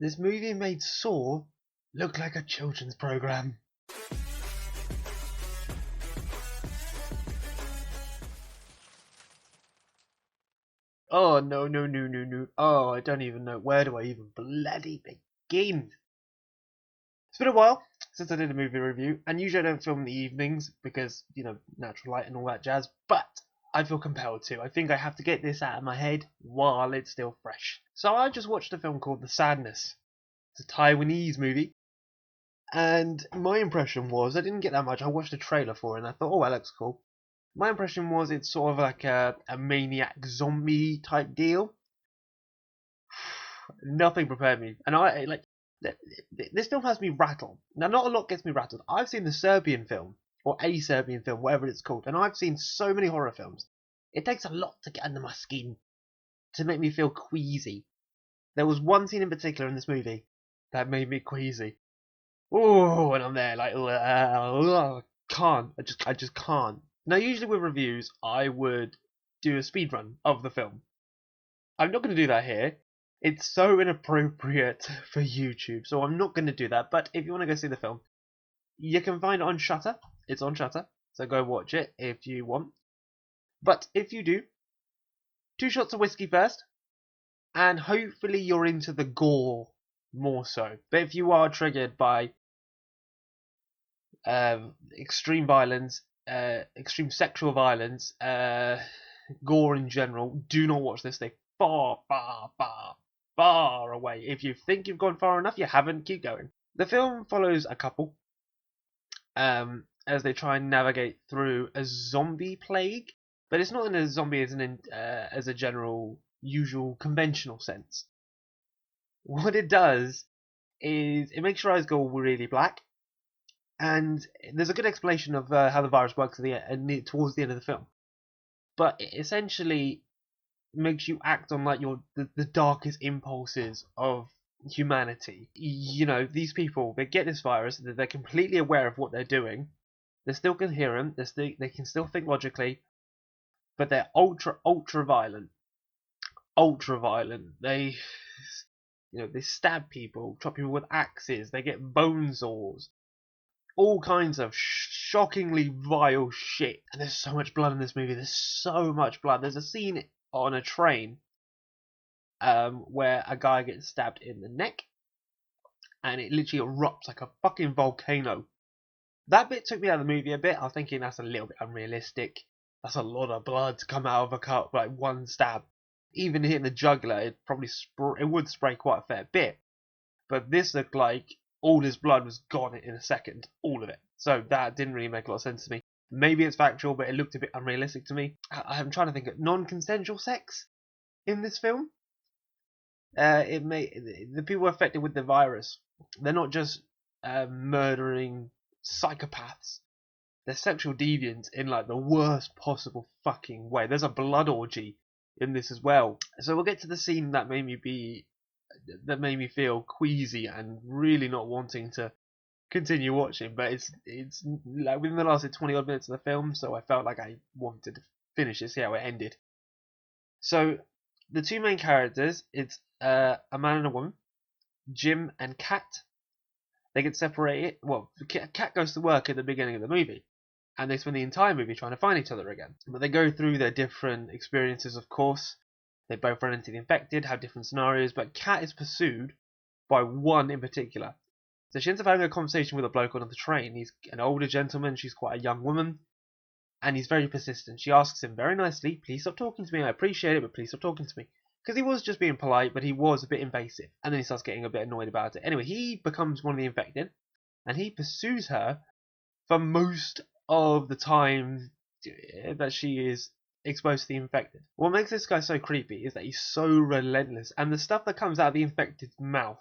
This movie made Saw look like a children's program. Oh, no. Oh, I don't even know. Where do I even bloody begin? It's been a while since I did a movie review, and usually I don't film in the evenings because, natural light and all that jazz, but I feel compelled to. I think I have to get this out of my head while it's still fresh. So I just watched a film called The Sadness. It's a Taiwanese movie. And my impression was, I didn't get that much. I watched a trailer for it and I thought, oh, that looks cool. My impression was it's sort of like a maniac zombie type deal. Nothing prepared me. And this film has me rattled. Now, not a lot gets me rattled. I've seen the Serbian film, or a Serbian film, whatever it's called, and I've seen so many horror films. It takes a lot to get under my skin to make me feel queasy. There was one scene in particular in this movie that made me queasy. Oh, and I'm there like, can't. I just can't. Now, usually with reviews, I would do a speed run of the film. I'm not going to do that here. It's so inappropriate for YouTube, so I'm not going to do that. But if you want to go see the film, you can find it on Shutter. It's on Shutter, so go watch it if you want. But if you do, 2 shots of whiskey first, and hopefully you're into the gore more so. But if you are triggered by extreme violence, extreme sexual violence, gore in general, do not watch this thing. Far away. If you think you've gone far enough, you haven't, keep going. The film follows a couple as they try and navigate through a zombie plague, but it's not in a zombie as a general, usual, conventional sense. What it does is it makes your eyes go really black, and there's a good explanation of how the virus works towards the end of the film. But it essentially makes you act on like the darkest impulses of humanity. These people, they get this virus, they're completely aware of what they're doing, they're still coherent, they can still think logically, but they're ultra violent. They stab people, chop people with axes, they get bone saws, all kinds of shockingly vile shit. And there's so much blood in this movie. There's so much blood. There's a scene on a train where a guy gets stabbed in the neck, and it literally erupts like a fucking volcano. That bit took me out of the movie a bit. I was thinking that's a little bit unrealistic. That's a lot of blood to come out of a cut, like one stab. Even hitting the jugular, it would spray quite a fair bit. But this looked like all his blood was gone in a second, all of it. So that didn't really make a lot of sense to me. Maybe it's factual, but it looked a bit unrealistic to me. I'm trying to think of non-consensual sex in this film. The people affected with the virus, they're not just murdering psychopaths. They're sexual deviants in like the worst possible fucking way. There's a blood orgy in this as well. So we'll get to the scene that made me feel queasy and really not wanting to continue watching. But it's like within the last 20 odd minutes of the film, so I felt like I wanted to finish it, see how it ended. So the 2 main characters, it's a man and a woman, Jim and Kat. They get separated. Well, Kat goes to work at the beginning of the movie, and they spend the entire movie trying to find each other again. But they go through their different experiences, of course. They both run into the infected, have different scenarios, but Kat is pursued by one in particular. So she ends up having a conversation with a bloke on the train. He's an older gentleman, she's quite a young woman, and he's very persistent. She asks him very nicely, please stop talking to me, I appreciate it, but please stop talking to me. Because he was just being polite, but he was a bit invasive. And then he starts getting a bit annoyed about it. Anyway, he becomes one of the infected, and he pursues her for most of the time that she is exposed to the infected. What makes this guy so creepy is that he's so relentless, and the stuff that comes out of the infected's mouth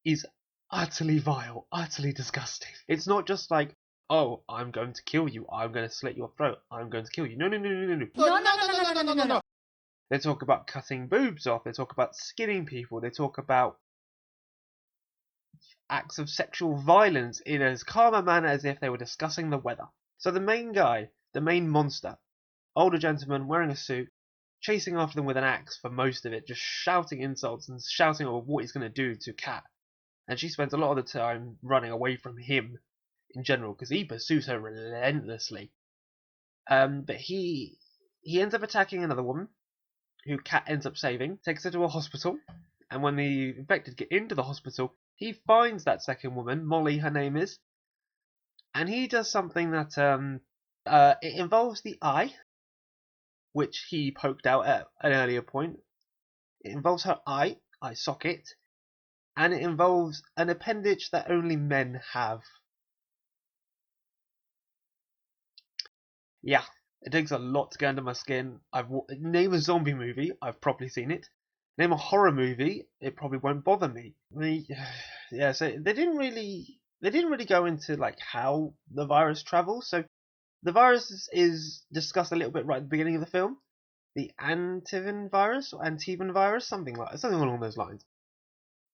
is utterly vile, utterly disgusting. It's not just like, oh, I'm going to kill you, I'm going to slit your throat, I'm going to kill you. No. No. They talk about cutting boobs off, they talk about skinning people, they talk about acts of sexual violence in as calm a manner as if they were discussing the weather. So the main guy, the main monster, older gentleman wearing a suit, chasing after them with an axe for most of it, just shouting insults and shouting over what he's going to do to Kat. And she spends a lot of the time running away from him in general because he pursues her relentlessly. But he ends up attacking another woman who Kat ends up saving, takes her to a hospital, and when the infected get into the hospital, he finds that second woman, Molly her name is, and he does something that it involves the eye, which he poked out at an earlier point. It involves her eye socket, and it involves an appendage that only men have. Yeah, it takes a lot to get under my skin. Name a zombie movie, I've probably seen it. Name a horror movie, it probably won't bother me. Yeah, so they didn't really go into like how the virus travels. So the virus is discussed a little bit right at the beginning of the film. The Antivan virus or Antivan virus, something along those lines.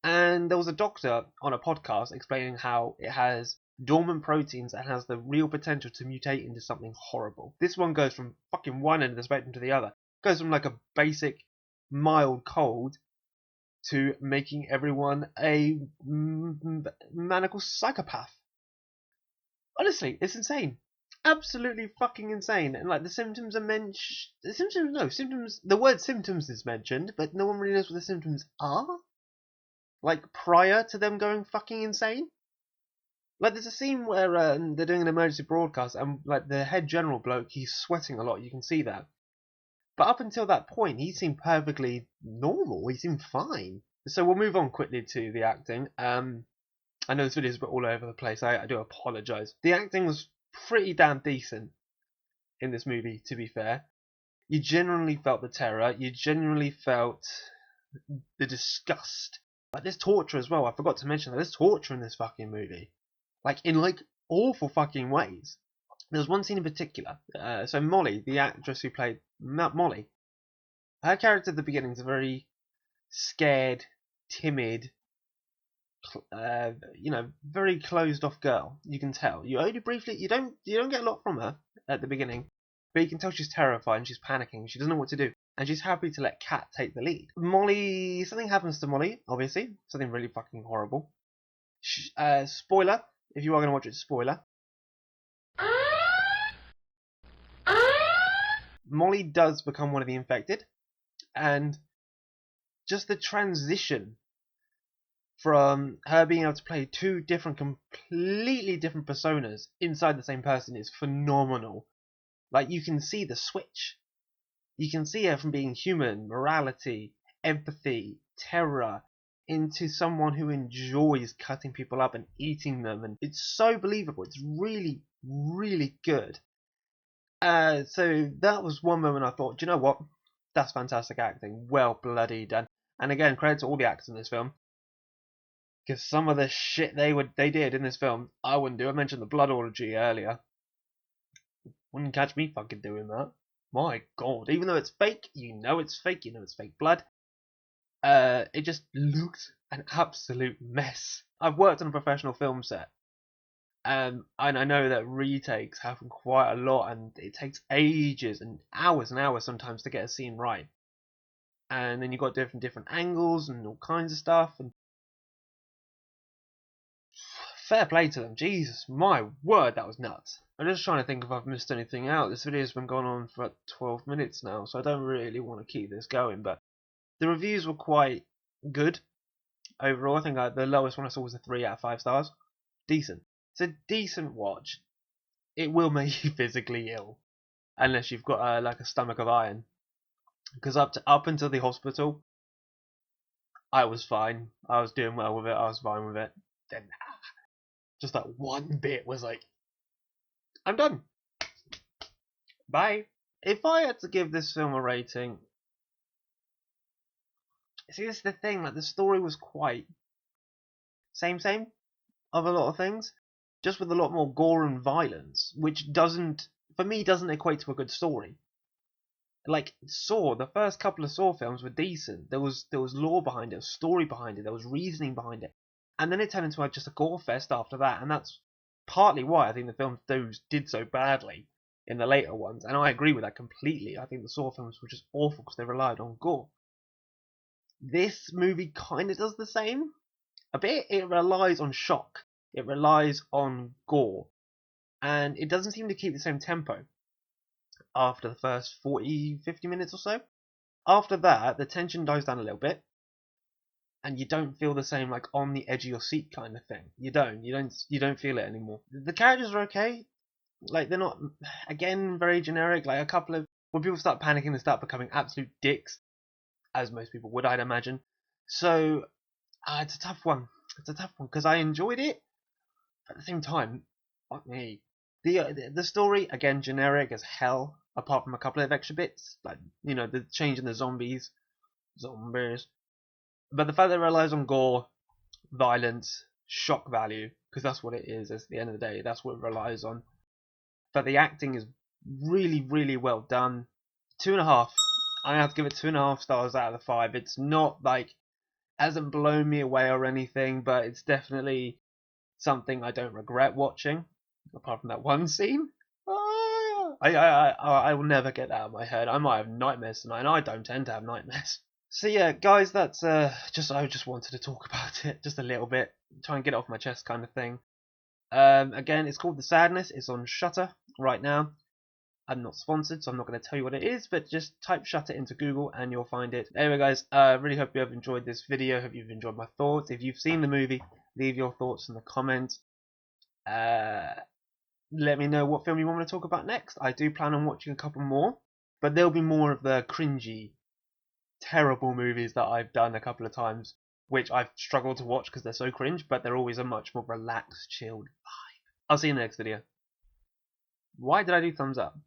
And there was a doctor on a podcast explaining how it has dormant proteins and has the real potential to mutate into something horrible. This one goes from fucking one end of the spectrum to the other. It goes from like a basic mild cold to making everyone a maniacal psychopath. Honestly, it's insane. Absolutely fucking insane. And like the symptoms are mentioned. The word symptoms is mentioned, but no one really knows what the symptoms are. Like prior to them going fucking insane. Like there's a scene where they're doing an emergency broadcast, and like the head general bloke, he's sweating a lot. You can see that. But up until that point, he seemed perfectly normal. He seemed fine. So we'll move on quickly to the acting. I know this video is a bit all over the place. I do apologise. The acting was pretty damn decent in this movie, to be fair. You genuinely felt the terror. You genuinely felt the disgust. Like there's torture as well. I forgot to mention that there's torture in this fucking movie. Like in like awful fucking ways. There's one scene in particular. So Molly, the actress who played Molly, her character at the beginning is a very scared, timid, very closed off girl. You can tell. You only briefly, you don't get a lot from her at the beginning, but you can tell she's terrified and she's panicking. She doesn't know what to do, and she's happy to let Kat take the lead. Molly, something happens to Molly. Obviously, something really fucking horrible. Spoiler, if you are going to watch it, spoiler. Molly does become one of the infected, and just the transition from her being able to play two different, completely different personas inside the same person is phenomenal. Like, you can see the switch. You can see her from being human, morality, empathy, terror, into someone who enjoys cutting people up and eating them, and it's so believable. It's really, really good. So that was one moment I thought, do you know what? That's fantastic acting. Well bloody done. And again, credit to all the actors in this film. Because some of the shit they did in this film, I wouldn't do. I mentioned the blood orgy earlier. Wouldn't catch me fucking doing that. My god. Even though it's fake, you know it's fake. You know it's fake blood. It just looked an absolute mess. I've worked on a professional film set. And I know that retakes happen quite a lot, and it takes ages and hours sometimes to get a scene right. And then you've got different angles and all kinds of stuff. And fair play to them. Jesus, my word, that was nuts. I'm just trying to think if I've missed anything out. This video's been going on for 12 minutes now, so I don't really want to keep this going. But the reviews were quite good overall. I think the lowest one I saw was a 3 out of 5 stars. Decent. It's a decent watch. It will make you physically ill, unless you've got like a stomach of iron. Because up until the hospital, I was fine. I was doing well with it. I was fine with it. Then just that one bit was like, I'm done. Bye. If I had to give this film a rating, see, this is the thing. Like the story was quite same of a lot of things, just with a lot more gore and violence, which doesn't equate to a good story. Like Saw, the first couple of Saw films were decent. There was lore behind it, a story behind it, there was reasoning behind it, and then it turned into just a gore fest after that. And that's partly why I think the films did so badly. in the later ones, and I agree with that completely. I think the Saw films were just awful because they relied on gore. This movie kind of does the same. A bit. It relies on shock. It relies on gore. And it doesn't seem to keep the same tempo after the first 40, 50 minutes or so. After that, the tension dies down a little bit. And you don't feel the same, like, on the edge of your seat kind of thing. You don't feel it anymore. The characters are okay. Like, they're not, again, very generic. Like, a couple of, when people start panicking, they start becoming absolute dicks, as most people would, I'd imagine. So, it's a tough one. It's a tough one, because I enjoyed it, but at the same time, fuck me. The story, again, generic as hell, apart from a couple of extra bits, like, the change in the zombies. But the fact that it relies on gore, violence, shock value, because that's what it is at the end of the day, that's what it relies on. But the acting is really, really well done. 2.5. I have to give it 2.5 stars out of the 5. It's not like, hasn't blown me away or anything, but it's definitely something I don't regret watching, apart from that one scene. I will never get that out of my head. I might have nightmares tonight, and I don't tend to have nightmares. So yeah, guys, that's I just wanted to talk about it just a little bit, try and get it off my chest, kind of thing. Again, it's called The Sadness. It's on Shutter right now. I'm not sponsored, so I'm not going to tell you what it is, but just type Shutter into Google and you'll find it. Anyway, guys, I really hope you have enjoyed this video. Hope you've enjoyed my thoughts. If you've seen the movie, leave your thoughts in the comments. Let me know what film you want me to talk about next. I do plan on watching a couple more, but there'll be more of the cringy, terrible movies that I've done a couple of times, which I've struggled to watch because they're so cringe, but they're always a much more relaxed, chilled vibe. I'll see you in the next video. Why did I do thumbs up?